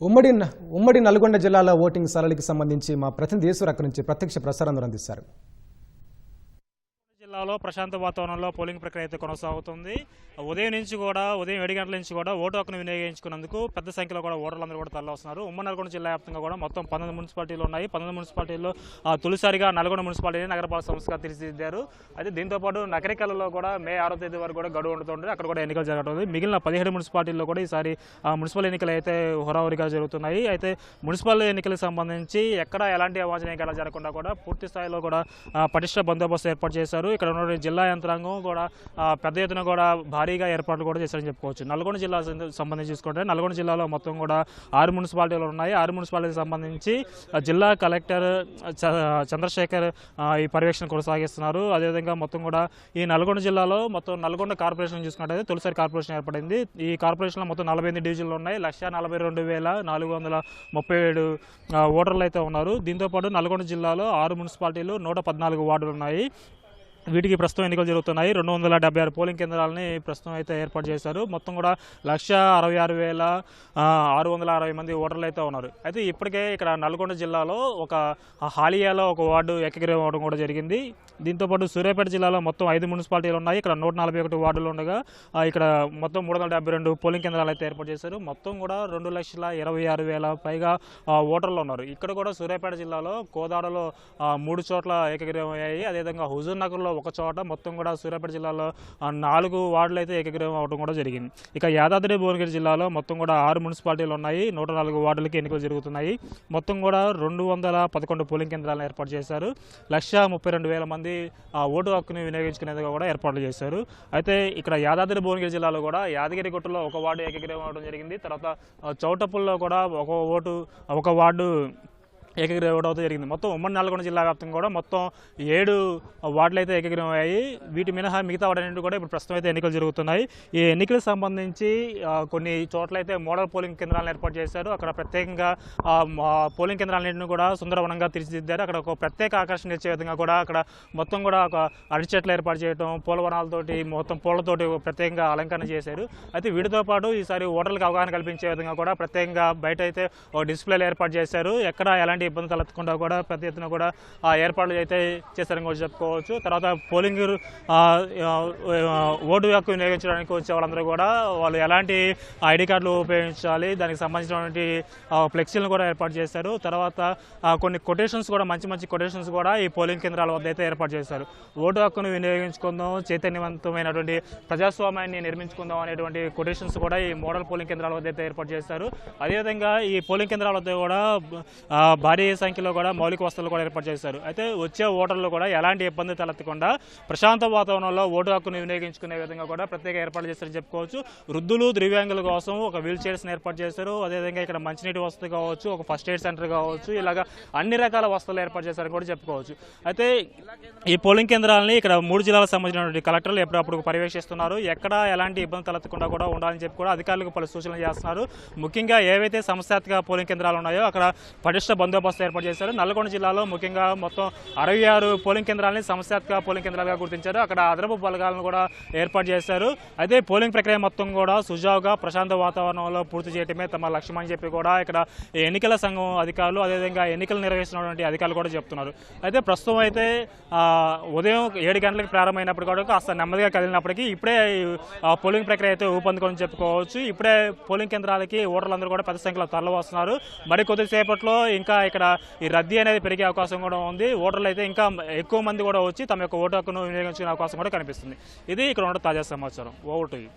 ఉమ్మడి ఉమ్మడి నల్గొండ జిల్లాలో ఓటింగ్ సరళికి సంబంధించి మా ప్రతినిధి ఈశ్వర్ అక్కడి నుంచి ప్రత్యక్ష ప్రసారం అందిస్తారు. జిల్లాలో ప్రశాంత వాతావరణంలో పోలింగ్ ప్రక్రియ అయితే కొనసాగుతుంది. ఉదయం 7 గంటల నుంచి కూడా ఓటు హక్కును వినియోగించుకున్నందుకు పెద్ద సంఖ్యలో కూడా ఓటర్లందరూ కూడా తరలివస్తున్నారు. ఉమ్మడి నల్గొండ జిల్లా వ్యాప్తంగా కూడా మొత్తం 19 మున్సిపాలిటీలు ఉన్నాయి. 19 మున్సిపాలిటీల్లో తొలిసారిగా నల్గొండ మున్సిపాలిటీని నగరపాలక సంస్థగా తీర్చిదిద్దారు. అయితే దీంతోపాటు నగరికల్లో కూడా మే 6వ తేదీ వరకు కూడా గడువు ఉండుతుంది. అక్కడ కూడా ఎన్నికలు జరగనుంది. మిగిలిన 17 మున్సిపాలిటీల్లో కూడా ఈసారి మున్సిపల్ ఎన్నికలు అయితే హోరాహోరీగా జరుగుతున్నాయి. అయితే మున్సిపల్ ఎన్నికలకు సంబంధించి ఎక్కడ ఎలాంటి అవాంఛనీయాలు జరగకుండా కూడా పూర్తి స్థాయిలో కూడా పటిష్ట బందోబస్తు ఏర్పాటు చేశారు. ఇక్కడ ఉన్న జిల్లా యంత్రాంగం కూడా పెద్ద ఎత్తున కూడా భారీగా ఏర్పాట్లు కూడా చేశారని చెప్పుకోవచ్చు. నల్గొండ జిల్లా సంబంధించి చూసుకుంటే నల్గొండ జిల్లాలో మొత్తం కూడా 6 మున్సిపాలిటీలు ఉన్నాయి. 6 మున్సిపాలిటీకి సంబంధించి జిల్లా కలెక్టర్ చంద్రశేఖర్ ఈ పర్యవేక్షణ కొనసాగిస్తున్నారు. అదేవిధంగా మొత్తం కూడా ఈ నల్గొండ జిల్లాలో మొత్తం నల్గొండ కార్పొరేషన్ చూసుకున్నట్టయితే తొలిసారి కార్పొరేషన్ ఏర్పడింది. ఈ కార్పొరేషన్లో మొత్తం 48 డివిజన్లు ఉన్నాయి. 1,42,437 ఓటర్లు అయితే ఉన్నారు. దీంతోపాటు నల్గొండ జిల్లాలో 6 మున్సిపాలిటీలు 114 వార్డులు ఉన్నాయి. వీటికి ప్రస్తుతం ఎన్నికలు జరుగుతున్నాయి. 276 పోలింగ్ కేంద్రాలని ప్రస్తుతం అయితే ఏర్పాటు చేశారు. మొత్తం కూడా 166,660 మంది ఓటర్లు అయితే ఉన్నారు. అయితే ఇప్పటికే ఇక్కడ నల్గొండ జిల్లాలో ఒక హాలియాలో ఒక వార్డు ఏకగ్రీవం అవ్వడం కూడా జరిగింది. దీంతోపాటు సూర్యాపేట జిల్లాలో మొత్తం 5 మున్సిపాలిటీలు ఉన్నాయి. ఇక్కడ 141 వార్డులు ఉండగా ఇక్కడ మొత్తం 372 పోలింగ్ కేంద్రాలు అయితే ఏర్పాటు చేశారు. మొత్తం కూడా 2,26,000 పైగా ఓటర్లు ఉన్నారు. ఇక్కడ కూడా సూర్యాపేట జిల్లాలో కోదాడలో 3 చోట్ల ఏకగ్రీవం అయ్యాయి. అదేవిధంగా హుజూర్ నగర్లో ఒక చోట మొత్తం కూడా సూర్యాపేట జిల్లాలో 4 వార్డులు అయితే ఏకగ్రీవం అవడం కూడా జరిగింది. ఇక యాదాద్రి భువనగిరి జిల్లాలో మొత్తం కూడా 6 మున్సిపాలిటీలు ఉన్నాయి. 104 వార్డులకి ఎన్నికలు జరుగుతున్నాయి. మొత్తం కూడా 211 పోలింగ్ కేంద్రాలను ఏర్పాటు చేశారు. 132,000 మంది ఓటు హక్కుని వినియోగించుకునేందుకు కూడా ఏర్పాట్లు చేశారు. అయితే ఇక్కడ యాదాద్రి భువనగిరి జిల్లాలో కూడా యాదగిరిగుట్టలో ఒక వార్డు ఏకగ్రీవం అవడం జరిగింది. తర్వాత చౌటప్పుల్లో కూడా ఒక వార్డు ఏకగ్రీవం అవడం జరిగింది. మొత్తం ఉమ్మడి నల్గొండ జిల్లా వ్యాప్తంగా కూడా మొత్తం 7 వార్డులు అయితే ఏకగ్రీవం అయ్యాయి. వీటి మినహా మిగతా వాటిని కూడా ఇప్పుడు ప్రస్తుతం అయితే ఎన్నికలు జరుగుతున్నాయి. ఈ ఎన్నికలకు సంబంధించి కొన్ని చోట్ల అయితే మోడల్ పోలింగ్ కేంద్రాలను ఏర్పాటు చేశారు. అక్కడ ప్రత్యేకంగా పోలింగ్ కేంద్రాలన్నింటినీ కూడా సుందరవనంగా తీర్చిదిద్దారు. అక్కడ ఒక ప్రత్యేక ఆకర్షణ ఇచ్చే విధంగా కూడా అక్కడ మొత్తం కూడా ఒక అరటి చెట్లు ఏర్పాటు చేయడం, పూలవనాలతోటి మొత్తం పూలతోటి ప్రత్యేకంగా అలంకరణ చేశారు. అయితే వీటితో పాటు ఈసారి ఓటర్లకు అవగాహన కల్పించే విధంగా కూడా ప్రత్యేకంగా బయట అయితే ఒక డిస్ప్లేలు ఏర్పాటు చేశారు. ఎక్కడ ఎలాంటి ఇబ్బంది తలెత్తకుండా కూడా పెద్ద ఎత్తున కూడా ఏర్పాట్లు అయితే చేశారని కూడా చెప్పుకోవచ్చు. తర్వాత పోలింగ్ ఓటు హక్కు వినియోగించడానికి వచ్చే వాళ్ళందరూ కూడా వాళ్ళు ఎలాంటి ఐడి కార్డులు ఉపయోగించాలి, దానికి సంబంధించినటువంటి ఫ్లెక్సీలను కూడా ఏర్పాటు చేశారు. తర్వాత కొన్ని కొటేషన్స్ కూడా మంచి కొటేషన్స్ కూడా ఈ పోలింగ్ కేంద్రాల వద్ద అయితే ఏర్పాటు చేశారు. ఓటు హక్కును వినియోగించుకుందాం, చైతన్యవంతమైనటువంటి ప్రజాస్వామ్యాన్ని నిర్మించుకుందాం అనేటువంటి కొటేషన్స్ కూడా ఈ మోడల్ పోలింగ్ కేంద్రాల వద్ద అయితే ఏర్పాటు చేశారు. అదేవిధంగా ఈ పోలింగ్ కేంద్రాల వద్ద కూడా భారీ సంఖ్యలో కూడా మౌలిక వసతులు కూడా ఏర్పాటు చేశారు. అయితే వచ్చే ఓటర్లు కూడా ఎలాంటి ఇబ్బంది తలెత్తకుండా ప్రశాంత వాతావరణంలో ఓటు హక్కును వినియోగించుకునే విధంగా కూడా ప్రత్యేక ఏర్పాట్లు చేశారని చెప్పుకోవచ్చు. వృద్ధులు, దివ్యాంగుల కోసం ఒక వీల్ చైర్స్ని ఏర్పాటు చేశారు. అదేవిధంగా ఇక్కడ మంచినీటి వసతి కావచ్చు, ఒక ఫస్ట్ ఎయిడ్ సెంటర్ కావచ్చు, ఇలాగా అన్ని రకాల వసతులు ఏర్పాటు చేశారని కూడా చెప్పుకోవచ్చు. అయితే ఈ పోలింగ్ కేంద్రాలని ఇక్కడ 3 జిల్లాలకు సంబంధించినటువంటి కలెక్టర్లు ఎప్పుడప్పుడు పర్యవేక్షిస్తున్నారు. ఎక్కడ ఎలాంటి ఇబ్బంది తలెత్తకుండా కూడా ఉండాలని చెప్పి కూడా అధికారులకు పలు సూచనలు చేస్తున్నారు. ముఖ్యంగా ఏవైతే సమస్యాత్మక పోలింగ్ కేంద్రాలు ఉన్నాయో అక్కడ పటిష్ట బందోబస్తు ఏర్పాటు చేశారు. నల్గొండ జిల్లాలో ముఖ్యంగా మొత్తం 66 పోలింగ్ కేంద్రాలని సమస్యాత్మక పోలింగ్ కేంద్రాలుగా గుర్తించారు. అక్కడ అదనపు బలగాలను కూడా ఏర్పాటు చేశారు. అయితే పోలింగ్ ప్రక్రియ మొత్తం కూడా సుజావుగా ప్రశాంత వాతావరణంలో పూర్తి చేయడమే తమ లక్ష్యం అని చెప్పి కూడా ఇక్కడ ఎన్నికల సంఘం అధికారులు, అదేవిధంగా ఎన్నికలు నిర్వహిస్తున్నటువంటి అధికారులు కూడా చెప్తున్నారు. అయితే ప్రస్తుతం అయితే ఉదయం 7 గంటలకు ప్రారంభమైనప్పుడు కూడా కాస్త నెమ్మదిగా కదిలినప్పటికీ ఇప్పుడే పోలింగ్ ప్రక్రియ అయితే ఊపందుకొని చెప్పుకోవచ్చు. ఇప్పుడే పోలింగ్ కేంద్రాలకి ఓటర్లందరూ కూడా పెద్ద సంఖ్యలో తరలి వస్తున్నారు. మరి కొద్దిసేపట్లో ఇంకా ఇక్కడ ఈ రద్దీ అనేది పెరిగే అవకాశం కూడా ఉంది. ఓటర్లు అయితే ఇంకా ఎక్కువ మంది కూడా వచ్చి తమ యొక్క ఓటు హక్కును వినియోగించుకునే అవకాశం కూడా కనిపిస్తుంది. ఇది ఇక్కడ ఉన్న తాజా సమాచారం. Over to you.